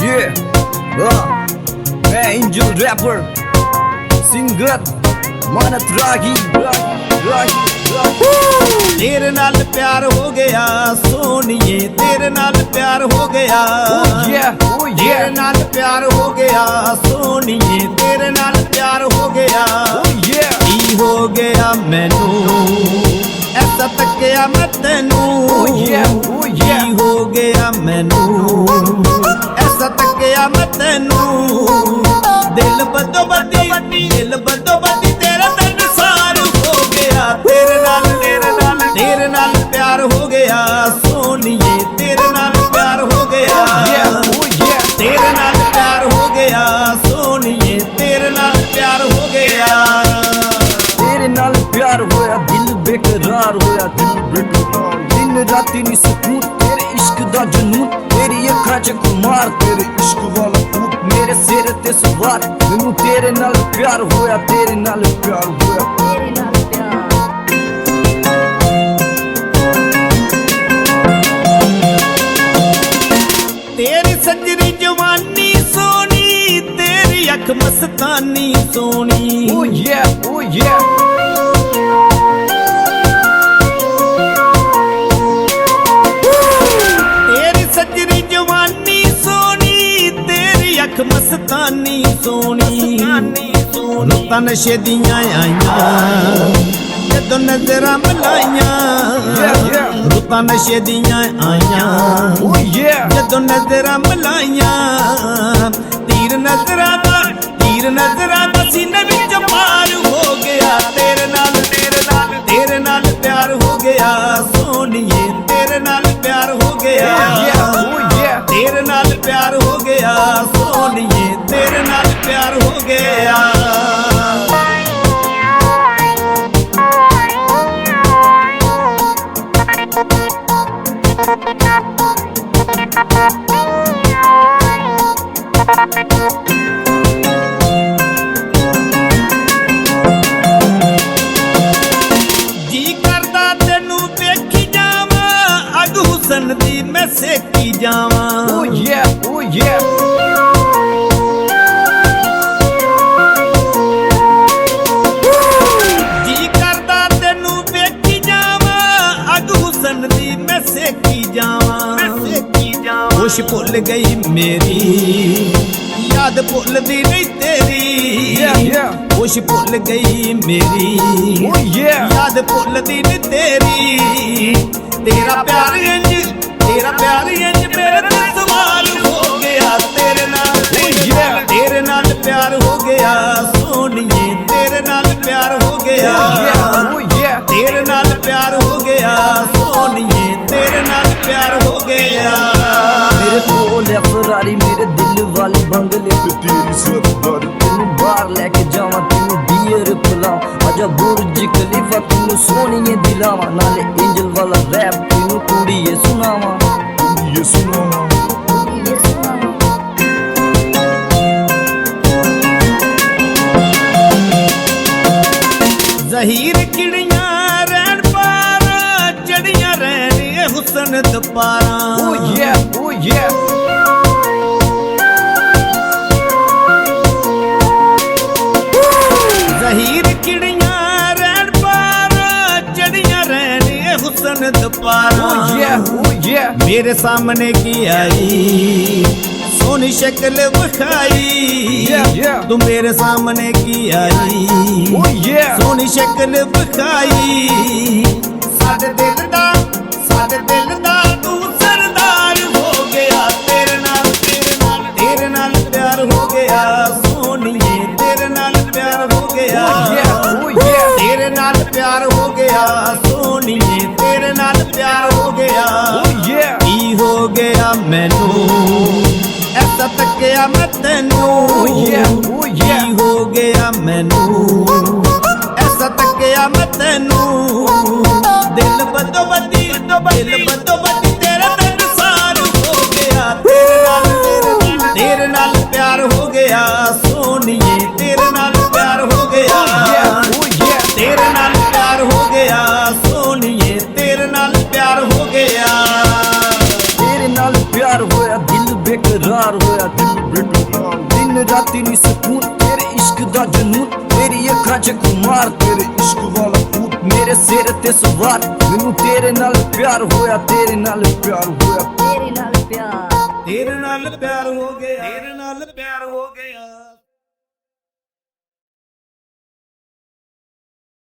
yeah, मैं angel wrapper singer मानत रागी तेरे नाल प्यार हो गया सोनिए, तेरे नाल प्यार हो गया। तेरे नाल प्यार हो गया सोनिए, तेरे नाल प्यार हो गया। की हो गया मैनू ऐसा तकिया मैं तेनू, की हो गया मैनू ऐसा तकिया मैं तेनू। दिल बदो बदी तेरा तन सार हो गया। तेरे नाल प्यार हो गया सोनिए, तेरे नाल प्यार हो गया। तेरे नाल प्यार हो गया सोनिए, तेरे नाल प्यार हो गया। तेरे नाल प्यार होया दिल बेकरार होया, दिल बेकरार दिन राती नी सुकून। तेरे इश्क दा जुनून, तेरी अखां च खुमार, तेरे इश्क वाला भूत मेरे सिर ते सवार। मैनू तेरे नाल प्यार होया, तेरे नाल प्यार होया, तेरे नाल प्यार। तेरी सजरी जवानी सोनी, तेरी अख मस्तानी सोनी। तेरी सजरी जवानी सोनी, तेरी अख मस्तानी सोनी। रुतां नशे दियां आईयां जदों नजरां मिलाइयां, रुतां नशे दियां आईयां जदों नजरां मिलाइयां। तीर नजरां दा सीने विच पार हो गया। तेरे नाल प्यार हो गया सोनिए, तेरे नाल प्यार हो गया। तेरे नाल प्यार हो गया सोनिए, तेरे नाल प्यार हो गया। जी करदा तेनू देखी जावां, अग हुसन दी मैं सेकी जावां। जी करदा तेनू देखी जावां, अग हुसन दी मैं सेकी जावां। होश भुल गई मेरी, याद भुलदी नहीं तेरी। होश भुल गई मेरी, याद भुलदी नहीं तेरी। तेरा प्यार इंज मेरे दिल सवाल हो गया। तेरे नाल प्यार हो गया सोनिए, तेरे नाल प्यार हो गया। तेरे नाल प्यार हो गया सोनिए, तेरे नाल प्यार हो गया। मेरे कोल है फरारी, मेरे दिल वाले बंगले पे तेरी सरदारी। तेनू बाहर लेके जावां, तेनू बियर पिलावां, आजा बुर्ज खलीफा तेनू सोनिए दिलावां। नाले एंजल वाला रैप तेनू कुड़िए सुनावां। ज़हीर चिड़ियां रैन पारा, चढ़ियां रैन हुसन दपारा। ज़हीर चिड़ियां रैन पारा, चढ़ियां रैन हुसन दपारा। मेरे सामने की आई सोनी शक्ल विखाई, तू मेरे सामने की आई सोनी शक्ल विखाई। साडे दिल दा तू सरदार हो गया। तेरे नाल प्यार हो गया सोनिए, तेरे नाल प्यार हो गया। तेरे नाल प्यार हो गया सोनिए, तेरे नाल प्यार हो गया। की हो गया मैनू ऐसा तकिया मैं तेनू, की हो गया मैनू ऐसा तकिया मैं तेनू। दिल बदो बदी तेरा तन सार हो गया। तेरे नाल प्यार हो गया सोनिए, तेरे नाल प्यार हो गया। तेरे नाल प्यार हो गया सोनिए, तेरे नाल प्यार हो गया। तेरे नाल प्यार होया दिल बेकरार होया। ਸਕੂਨ ਤੇਰੇ ਇਸ਼ਕ ਦਾ ਜਨੂਨ ਤੇਰੀ ਅੱਖਾਂ 'ਚ ਖੁਮਾਰ ਤੇਰੇ ਇਸ਼ਕ ਵਾਲਾ ਭੂਤ ਮੇਰੇ ਸਿਰ ਤੇ ਸਵਾਰ ਮੈਨੂੰ ਤੇਰੇ ਨਾਲ ਪਿਆਰ ਹੋਇਆ ਤੇਰੇ ਨਾਲ ਪਿਆਰ ਹੋਇਆ ਤੇਰੇ ਨਾਲ ਪਿਆਰ ਤੇਰੇ ਨਾਲ ਪਿਆਰ ਹੋ ਗਿਆ ਤੇਰੇ ਨਾਲ ਪਿਆਰ ਹੋ ਗਿਆ